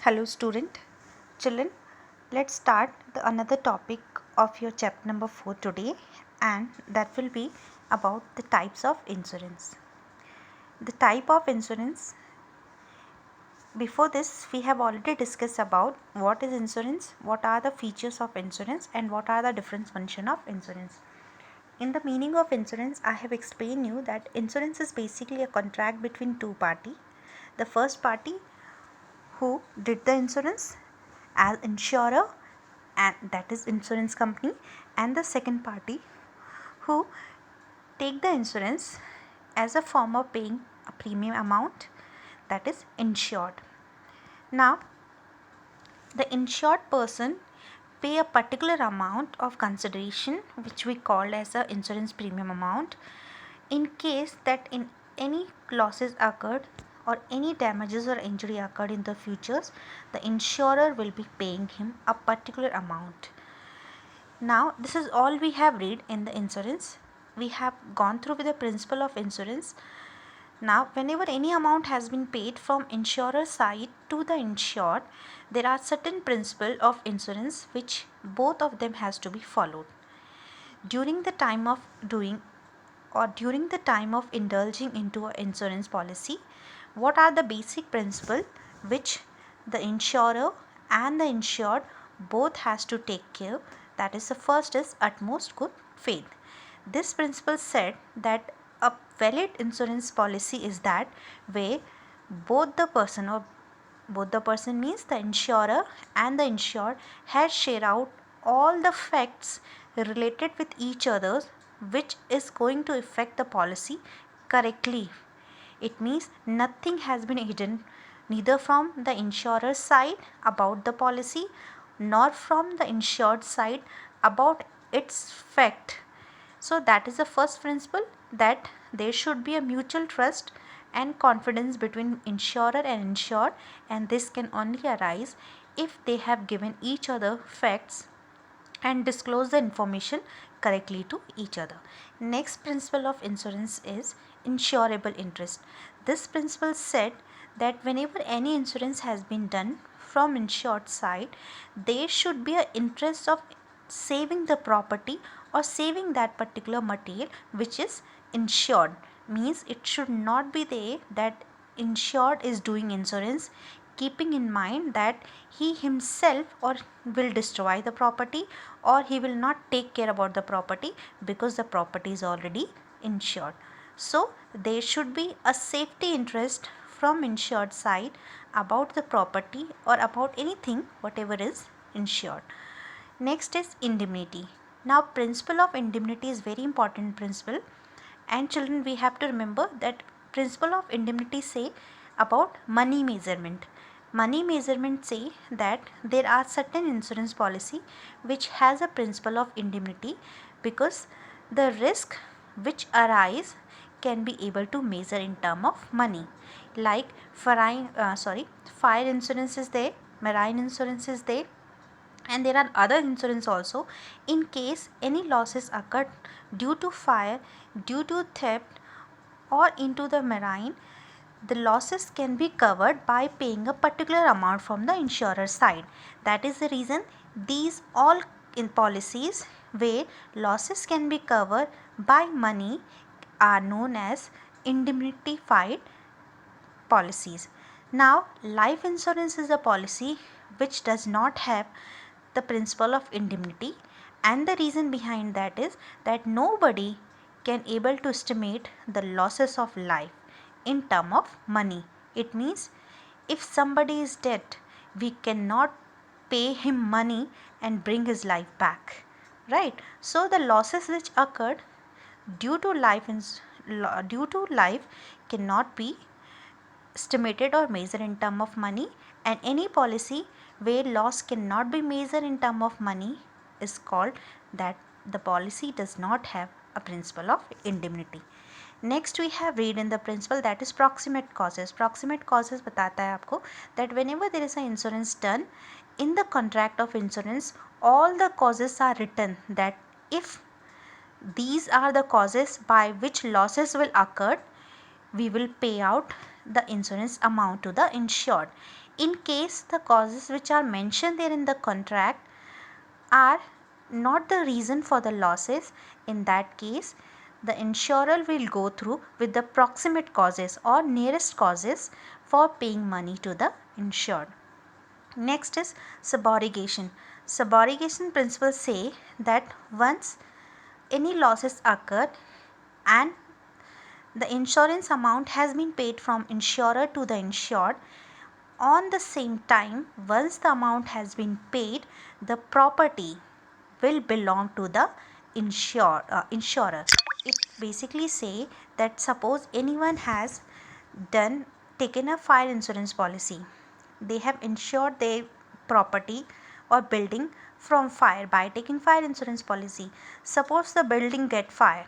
Hello student, children, let's start another topic of your chapter number 4 today, and that will be about the types of insurance. The type of insurance, before this we have already discussed about what is insurance, what are the features of insurance, and what are the different function of insurance. In the meaning of insurance, I have explained you that insurance is basically a contract between two parties. The first party who did the insurance as insurer, and that is insurance company, and the second party who take the insurance as a form of paying a premium amount, that is insured. Now the insured person pay a particular amount of consideration which we call as a insurance premium amount in case that in any losses occurred or any damages or injury occurred in the futures, the insurer will be paying him a particular amount. Now this is all we have read in the insurance. We have gone through with the principle of insurance. Now whenever any amount has been paid from insurer side to the insured, there are certain principle of insurance which both of them has to be followed. During the time of doing or during the time of indulging into an insurance policy, what are the basic principles which the insurer and the insured both has to take care? That is, the first is utmost good faith. This principle said that a valid insurance policy is that where both the person means the insurer and the insured has shared out all the facts related with each other which is going to affect the policy correctly. It means nothing has been hidden neither from the insurer's side about the policy nor from the insured side about its fact. So that is the first principle, that there should be a mutual trust and confidence between insurer and insured, and this can only arise if they have given each other facts and disclose the information correctly to each other. Next principle of insurance is insurable interest. This principle said that whenever any insurance has been done from insured side, there should be an interest of saving the property or saving that particular material which is insured. Means it should not be there that insured is doing insurance keeping in mind that he himself or will destroy the property or he will not take care about the property because the property is already insured. So there should be a safety interest from insured side about the property or about anything whatever is insured. Next is indemnity. Now principle of indemnity is very important principle, and children, we have to remember that principle of indemnity say about money measurement. Money measurement say that there are certain insurance policy which has a principle of indemnity because the risk which arise can be able to measure in term of money. Like fire insurance is there, marine insurance is there, and there are other insurance also. In case any losses occur due to fire, due to theft, or into the marine, the losses can be covered by paying a particular amount from the insurer side. That is the reason these all in policies where losses can be covered by money are known as indemnified policies. Now life insurance is a policy which does not have the principle of indemnity, and the reason behind that is that nobody can able to estimate the losses of life in term of money. It means if somebody is dead, we cannot pay him money and bring his life back, right? So the losses which occurred due to life cannot be estimated or measured in term of money, and any policy where loss cannot be measured in term of money is called that the policy does not have a principle of indemnity. Next we have read in the principle, that is proximate causes. Proximate causes बताता है आपको that whenever there is an insurance done in the contract of insurance, all the causes are written that if these are the causes by which losses will occur, we will pay out the insurance amount to the insured. In case the causes which are mentioned there in the contract are not the reason for the losses, in that case the insurer will go through with the proximate causes or nearest causes for paying money to the insured. Next is subrogation. Subrogation principles say that once any losses occurred and the insurance amount has been paid from insurer to the insured, on the same time, once the amount has been paid, the property will belong to the insurer. It basically say that suppose anyone has taken a fire insurance policy, they have insured their property or building from fire by taking fire insurance policy. Suppose the building get fire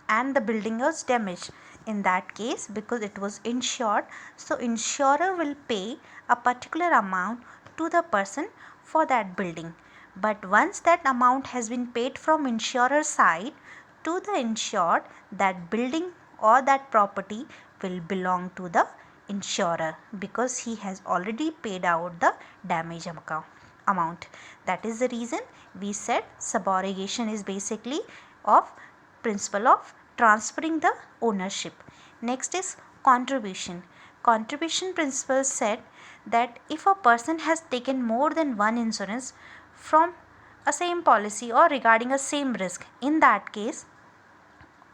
and the building was damaged. In that case, because it was insured, so insurer will pay a particular amount to the person for that building. But once that amount has been paid from insurer side to the insured, that building or that property will belong to the insurer because he has already paid out the damage amount. That is the reason we said subrogation is basically of principle of transferring the ownership. Next is contribution. Contribution principle said that if a person has taken more than one insurance from a same policy or regarding a same risk, in that case,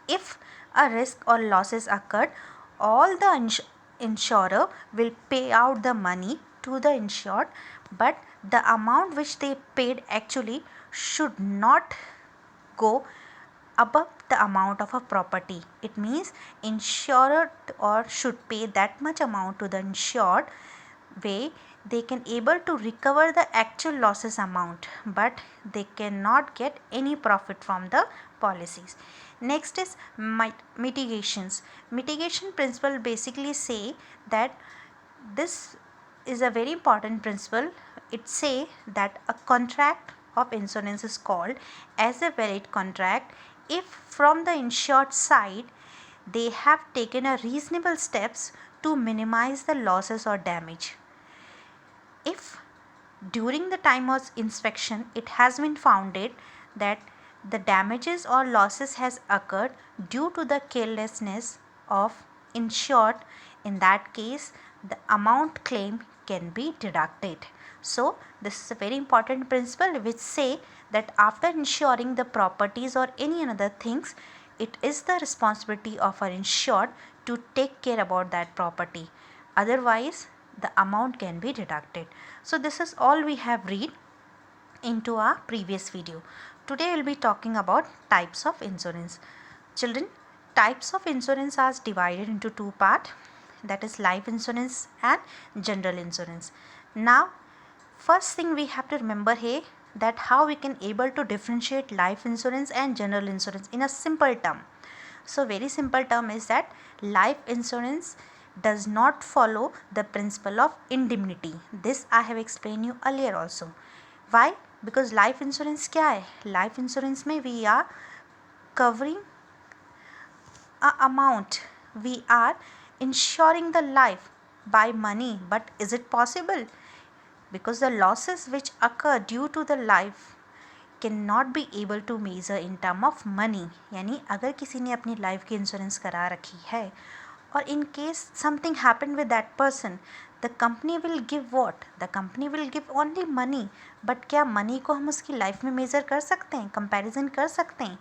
if a risk or losses occurred, all the insurer will pay out the money to the insured, but the amount which they paid actually should not go above the amount of a property. It means insurer or should pay that much amount to the insured way they can able to recover the actual losses amount, but they cannot get any profit from the policies. Next is mitigations. Mitigation principle basically say that this is a very important principle. It say that a contract of insurance is called as a valid contract if from the insured side they have taken a reasonable steps to minimize the losses or damage. If during the time of inspection it has been founded that the damages or losses has occurred due to the carelessness of insured, in that case the amount claimed can be deducted. So this is a very important principle which say that after insuring the properties or any other things, it is the responsibility of our insured to take care about that property. Otherwise the amount can be deducted. So this is all we have read into our previous video. Today we will be talking about types of insurance. Children, types of insurance are divided into two parts, that is life insurance and general insurance. Now first thing we have to remember here that how we can able to differentiate life insurance and general insurance in a simple term. So very simple term is that life insurance does not follow the principle of indemnity. This I have explained you earlier also. Why? Because life insurance क्या है? Life insurance में we are covering a amount. We are insuring the life by money. But is it possible? Because the losses which occur due to the life can not be able to measure in term of money. यानी अगर किसी ने अपनी life की insurance करा रखी है और in case something happen with that person, the company will give what? The company will give only money. But क्या मनी को हम उसकी लाइफ में मेज़र कर सकते हैं, कंपैरिजन कर सकते हैं?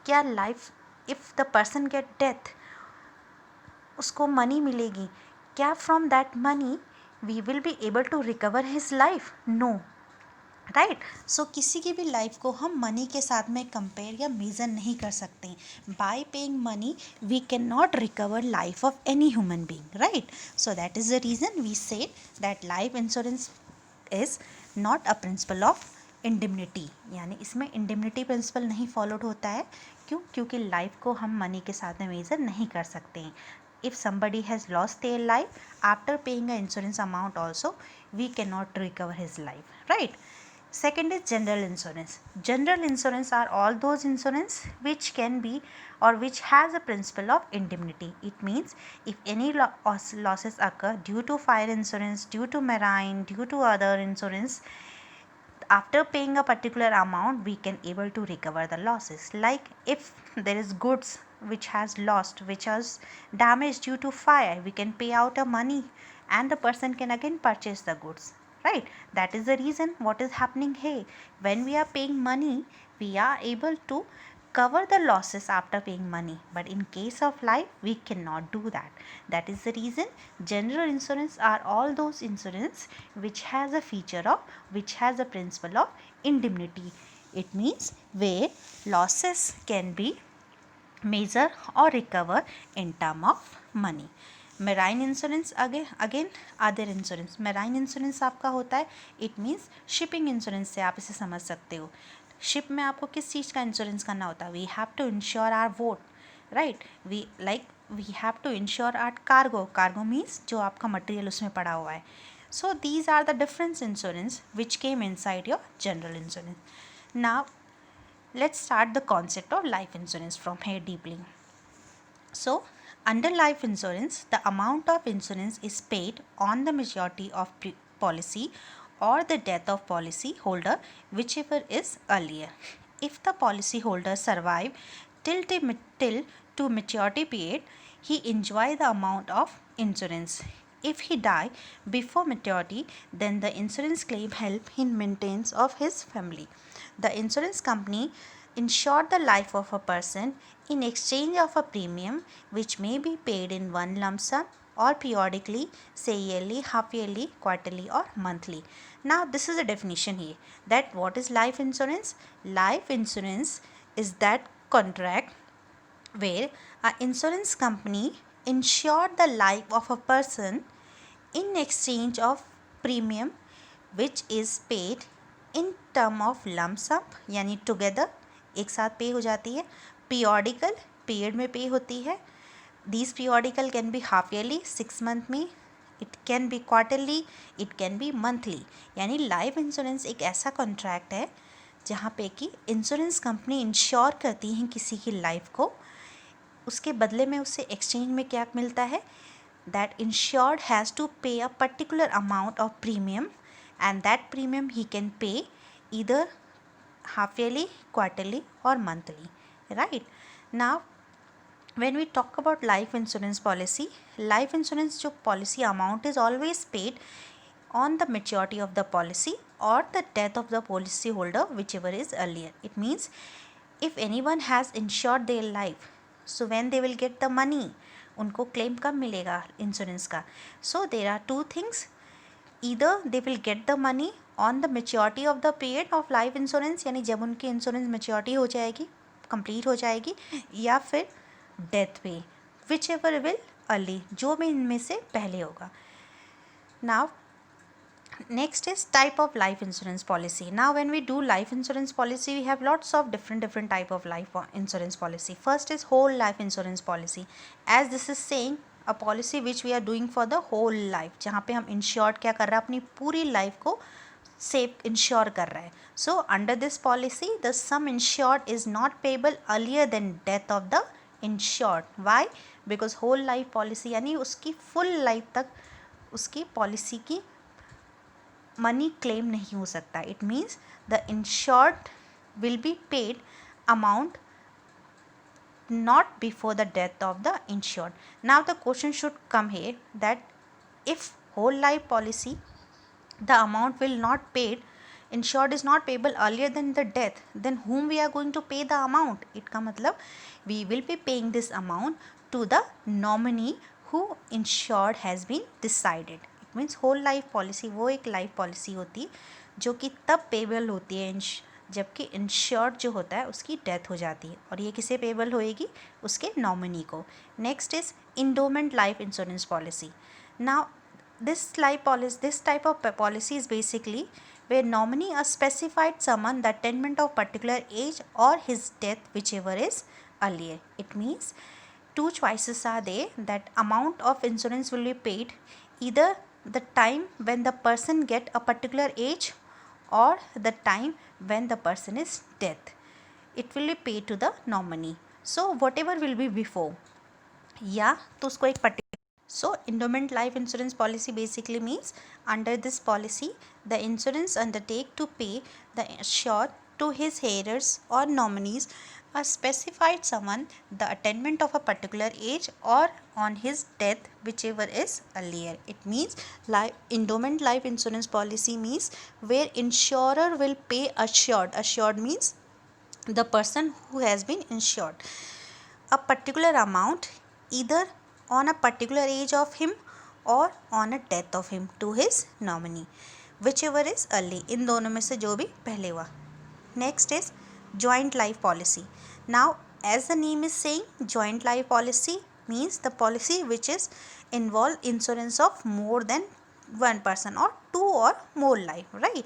क्या life if the person get death उसको मनी मिलेगी? क्या from that money we will be able to recover his life? No. Right. So किसी की भी लाइफ को हम मनी के साथ में कंपेयर या मेज़र नहीं कर सकते. By paying money we can not recover life of any human being. Right. So that is the reason we said that life insurance is not a principle of indemnity. यानी इसमें इंडिमनिटी principal नहीं followed होता है. क्यों? क्योंकि life को हम money के साथ में मेज़र नहीं कर सकते हैं. If somebody has lost their life after paying an insurance amount also, we cannot recover his life. Right. Second is general insurance. General insurance are all those insurance which can be or which has a principle of indemnity. It means if any losses occur due to fire insurance, due to marine, due to other insurance, after paying a particular amount we can able to recover the losses. Like if there is goods which has lost, which has damaged due to fire, we can pay out a money and the person can again purchase the goods, right? That is the reason what is happening here. When we are paying money, we are able to cover the losses after paying money, but in case of life we cannot do that. That is the reason general insurance are all those insurance which has a feature of, which has a principle of indemnity. It means where losses can be measure or recover in term of money. Marine insurance again other insurance. Marine insurance आपका होता है, it means shipping insurance से आप इसे समझ सकते हो. Ship में आपको किस चीज़ का इंश्योरेंस करना होता है? We have to insure our boat, right? We have to insure our cargo. Cargo means जो आपका मटेरियल उसमें पड़ा हुआ है. So these are the difference insurance which came inside your general insurance. Now let's start the concept of life insurance from here deeply. So under life insurance, the amount of insurance is paid on the maturity of policy or the death of policy holder, whichever is earlier. If the policy holder survive till to maturity period, he enjoy the amount of insurance. If he die before maturity, then the insurance claim help in maintenance of his family. The insurance company insure the life of a person in exchange of a premium which may be paid in one lump sum or periodically, say yearly, half yearly, quarterly or monthly. Now this is a definition here that what is life insurance? Life insurance is that contract where an insurance company insure the life of a person in exchange of premium which is paid in term of lump sum, यानी together एक साथ पे हो जाती है. Periodical period में पे होती है. These periodical can be half yearly 6 month में, it can be quarterly, it can be monthly. यानी लाइफ इंश्योरेंस एक ऐसा कॉन्ट्रैक्ट है जहाँ पे कि इंश्योरेंस कंपनी इंश्योर करती हैं किसी की लाइफ को, उसके बदले में उससे एक्सचेंज में क्या मिलता है? दैट इंश्योर्ड हैज़ टू पे a particular amount of premium and that premium he can pay either half yearly, quarterly or monthly, right? Now when we talk about life insurance policy, life insurance जो policy amount is always paid on the maturity of the policy or the death of the policy holder, whichever is earlier. It means if anyone has insured their life, so when they will get the money, उनको claim कब मिलेगा insurance का? So there are two things. Either they will get the money on the maturity of the period of life insurance, यानी जब उनकी insurance maturity हो जाएगी, complete हो जाएगी, या फिर डेथ पे, विच एवर विल अर्ली, जो भी इनमें से पहले होगा. Now next is type of life insurance policy. Now when we do life insurance policy, we have lots of different type of life insurance policy. First is whole life insurance policy. As this is saying a policy which we are doing for the whole life, जहाँ पे हम insured क्या कर रहा है, अपनी पूरी life को सेव इंश्योर कर रहा है. So under this policy the sum insured is not payable earlier than death of the insured. Why? Because whole life policy यानी उसकी फुल लाइफ तक उसकी पॉलिसी की मनी क्लेम नहीं हो सकता. It means the insured will be paid amount not before the death of the insured. Now the question should come here that if whole life policy the amount will not paid, insured is not payable earlier than the death, then whom we are going to pay the amount? It का मतलब we will be paying this amount to the nominee who insured has been decided. It means whole life policy वो एक life policy होती जो कि तब payable होती है जबकि इंश्योर्ड जो होता है उसकी डेथ हो जाती है, और ये किसे पेबल होएगी? उसके नॉमिनी को. Next is endowment life insurance policy. Now this type of policy is basically where nominee are specified summon the attainment of particular age or his death, whichever is earlier. It means two choices are there, that amount of insurance will be paid either the time when the person get a particular age or the time when the person is dead. It will be paid to the nominee. So whatever will be before, या तो उसको एक particular. So endowment life insurance policy basically means under this policy the insurance undertake to pay the assured to his heirs or nominees a specified sum the attainment of a particular age or on his death whichever is earlier. It means endowment life insurance policy means where insurer will pay assured. Assured means the person who has been insured a particular amount either on a particular age of him or on a death of him to his nominee whichever is early. इन दोनों में से जो भी पहले हुआ. Next is joint life policy. Now as the name is saying, joint life policy means the policy which is involve insurance of more than one person or two or more life, right?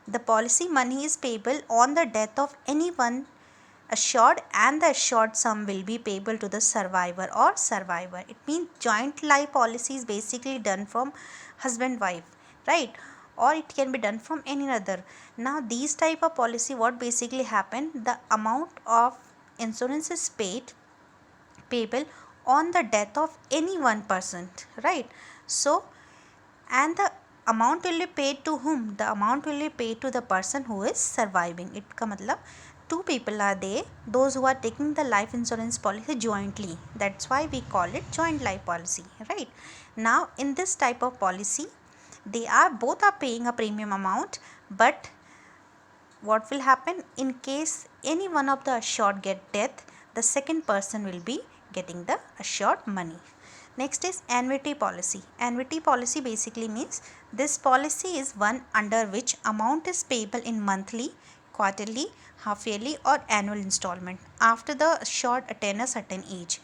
The policy money is payable on the death of anyone assured and the assured sum will be payable to the survivor or survivor. It means joint life policy is basically done from husband wife, right? Or it can be done from any other. Now these type of policy, what basically happen, the amount of insurance is payable on the death of any one person, right? So and the amount will be paid to whom? The amount will be paid to the person who is surviving. It का मतलब two people are there, those who are taking the life insurance policy jointly. That's why we call it joint life policy, right? Now in this type of policy they are both are paying a premium amount, but what will happen in case any one of the assured get death, the second person will be getting the assured money. Next is annuity policy. Annuity policy basically means this policy is one under which amount is payable in monthly, quarterly, half yearly or annual installment after the assured attain a certain age.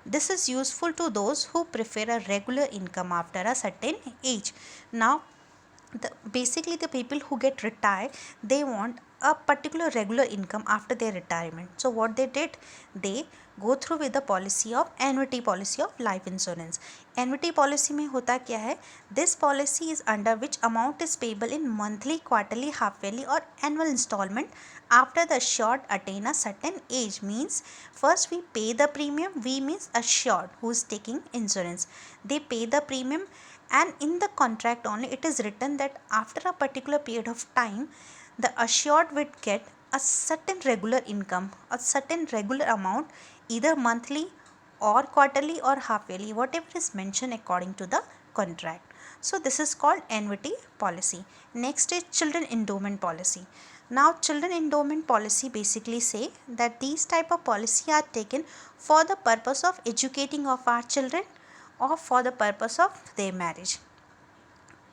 This is useful to those who prefer a regular income after a certain age. Now basically the people who get retired, they want a particular regular income after their retirement. So what they did, they go through with the policy of annuity policy of life insurance. Annuity policy में होता क्या है, this policy is under which amount is payable in monthly, quarterly, half yearly or annual installment after the assured attain a certain age. Means first we pay the premium, we means assured who is taking insurance, they pay the premium, and in the contract only it is written that after a particular period of time the assured would get a certain regular income, a certain regular amount either monthly or quarterly or half yearly, whatever is mentioned according to the contract. So this is called annuity policy. Next is children endowment policy. Now children endowment policy basically say that these type of policy are taken for the purpose of educating of our children or for the purpose of their marriage,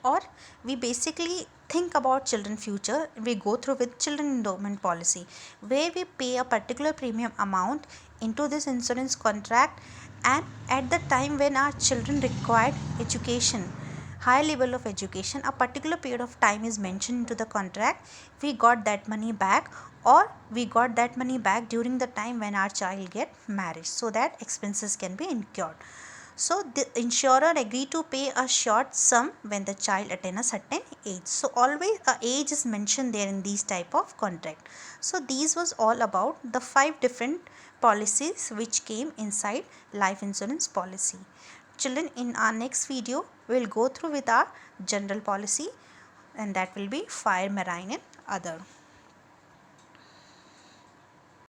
or we basically think about children future. We go through with children endowment policy where we pay a particular premium amount into this insurance contract, and at the time when our children required education, high level of education, a particular period of time is mentioned into the contract, we got that money back, or we got that money back during the time when our child get married so that expenses can be incurred. So the insurer agree to pay a short sum when the child attain a certain age. So always a age is mentioned there in these type of contract. So these was all about the 5 different policies which came inside life insurance policy. Children, in our next video we will go through with our general policy, and that will be fire, marine and other.